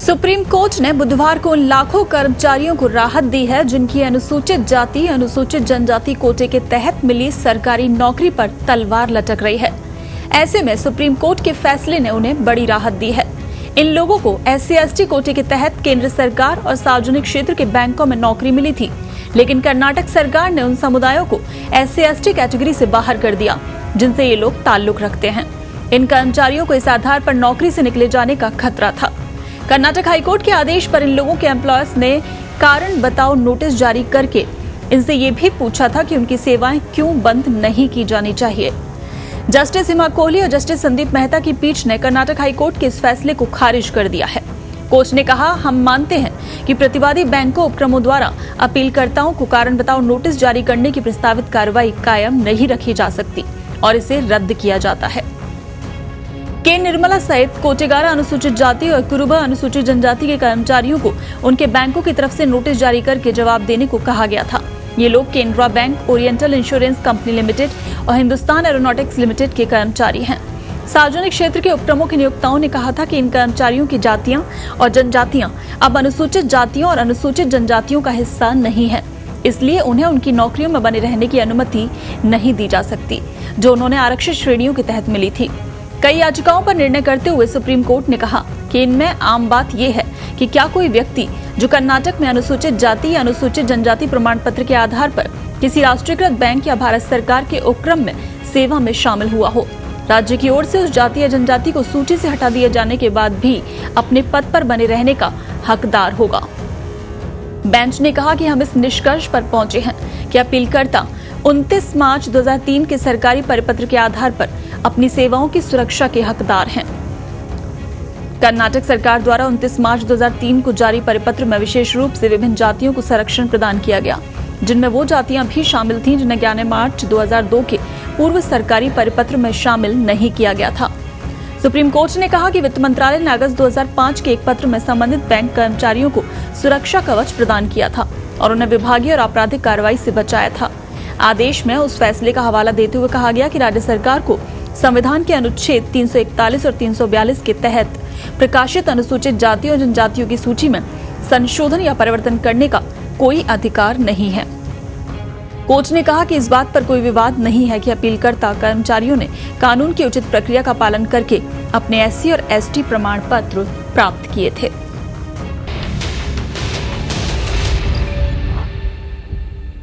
Supreme court ने बुधवार को उन लाखों कर्मचारियों को राहत दी है जिनकी अनुसूचित जाति अनुसूचित जनजाति कोटे के तहत मिली सरकारी नौकरी पर तलवार लटक रही है। ऐसे में सुप्रीम कोर्ट के फैसले ने उन्हें बड़ी राहत दी है। इन लोगों को SC/ST कोटे के तहत केंद्र सरकार और सार्वजनिक क्षेत्र के बैंकों में नौकरी मिली थी, लेकिन कर्नाटक सरकार ने उन समुदायों को SC/ST कैटेगरी से बाहर कर दिया जिनसे ये लोग ताल्लुक रखते हैं। इन कर्मचारियों को इस आधार पर नौकरी से निकले जाने का खतरा था। कर्नाटक हाईकोर्ट के आदेश पर इन लोगों के एम्प्लॉयर्स ने कारण बताओ नोटिस जारी करके इनसे ये भी पूछा था कि उनकी सेवाएं क्यों बंद नहीं की जानी चाहिए। जस्टिस हिमा कोहली और जस्टिस संदीप मेहता की पीठ ने कर्नाटक हाईकोर्ट के इस फैसले को खारिज कर दिया है। कोर्ट ने कहा, हम मानते हैं कि प्रतिवादी बैंकों उपक्रमों द्वारा अपीलकर्ताओं को कारण बताओ नोटिस जारी करने की प्रस्तावित कार्रवाई कायम नहीं रखी जा सकती और इसे रद्द किया जाता है। के निर्मला सहित कोटेगारा अनुसूचित जाति और कुरुबा अनुसूचित जनजाति के कर्मचारियों को उनके बैंकों की तरफ से नोटिस जारी करके जवाब देने को कहा गया था। ये लोग Canara bank, oriental insurance company limited और हिंदुस्तान एरोनॉटिक्स लिमिटेड के कर्मचारी हैं। सार्वजनिक क्षेत्र के उपक्रमों के नियोक्ताओं ने कहा था कि इन कर्मचारियों की जातियां और जनजातियां अब अनुसूचित जातियों और अनुसूचित जनजातियों का हिस्सा नहीं है, इसलिए उन्हें उनकी नौकरियों में बने रहने की अनुमति नहीं दी जा सकती जो उन्होंने आरक्षित श्रेणियों के तहत मिली थी। कई याचिकाओं पर निर्णय करते हुए सुप्रीम कोर्ट ने कहा कि इनमें आम बात यह है कि क्या कोई व्यक्ति जो कर्नाटक में अनुसूचित जाति या अनुसूचित जनजाति प्रमाण पत्र के आधार पर किसी राष्ट्रीयकृत बैंक या भारत सरकार के उपक्रम में सेवा में शामिल हुआ हो, राज्य की ओर से उस जाति या जनजाति को सूची से हटा दिए जाने के बाद भी अपने पद पर बने रहने का हकदार होगा। बेंच ने कहा कि हम इस निष्कर्ष पर पहुंचे हैं कि अपीलकर्ता 29 मार्च 2003 के सरकारी परिपत्र के आधार पर अपनी सेवाओं की सुरक्षा के हकदार हैं। कर्नाटक सरकार द्वारा 29 मार्च 2003 को जारी परिपत्र में विशेष रूप से विभिन्न जातियों को संरक्षण प्रदान किया गया, जिनमें वो जातियां भी शामिल थीं जिन्हें 11 मार्च 2002 के पूर्व सरकारी परिपत्र में शामिल नहीं किया गया था। सुप्रीम कोर्ट ने कहा कि वित्त मंत्रालय ने अगस्त 2005 के एक पत्र में संबंधित बैंक कर्मचारियों को सुरक्षा कवच प्रदान किया था और उन्हें विभागीय और आपराधिक कार्रवाई से बचाया था। आदेश में उस फैसले का हवाला देते हुए कहा गया कि राज्य सरकार को संविधान के अनुच्छेद 341 और 342 के तहत प्रकाशित अनुसूचित जातियों और जनजातियों की सूची में संशोधन या परिवर्तन करने का कोई अधिकार नहीं है। कोर्ट ने कहा कि इस बात पर कोई विवाद नहीं है कि अपीलकर्ता कर्मचारियों ने कानून की उचित प्रक्रिया का पालन करके अपने SC और ST प्रमाण पत्र प्राप्त किए थे।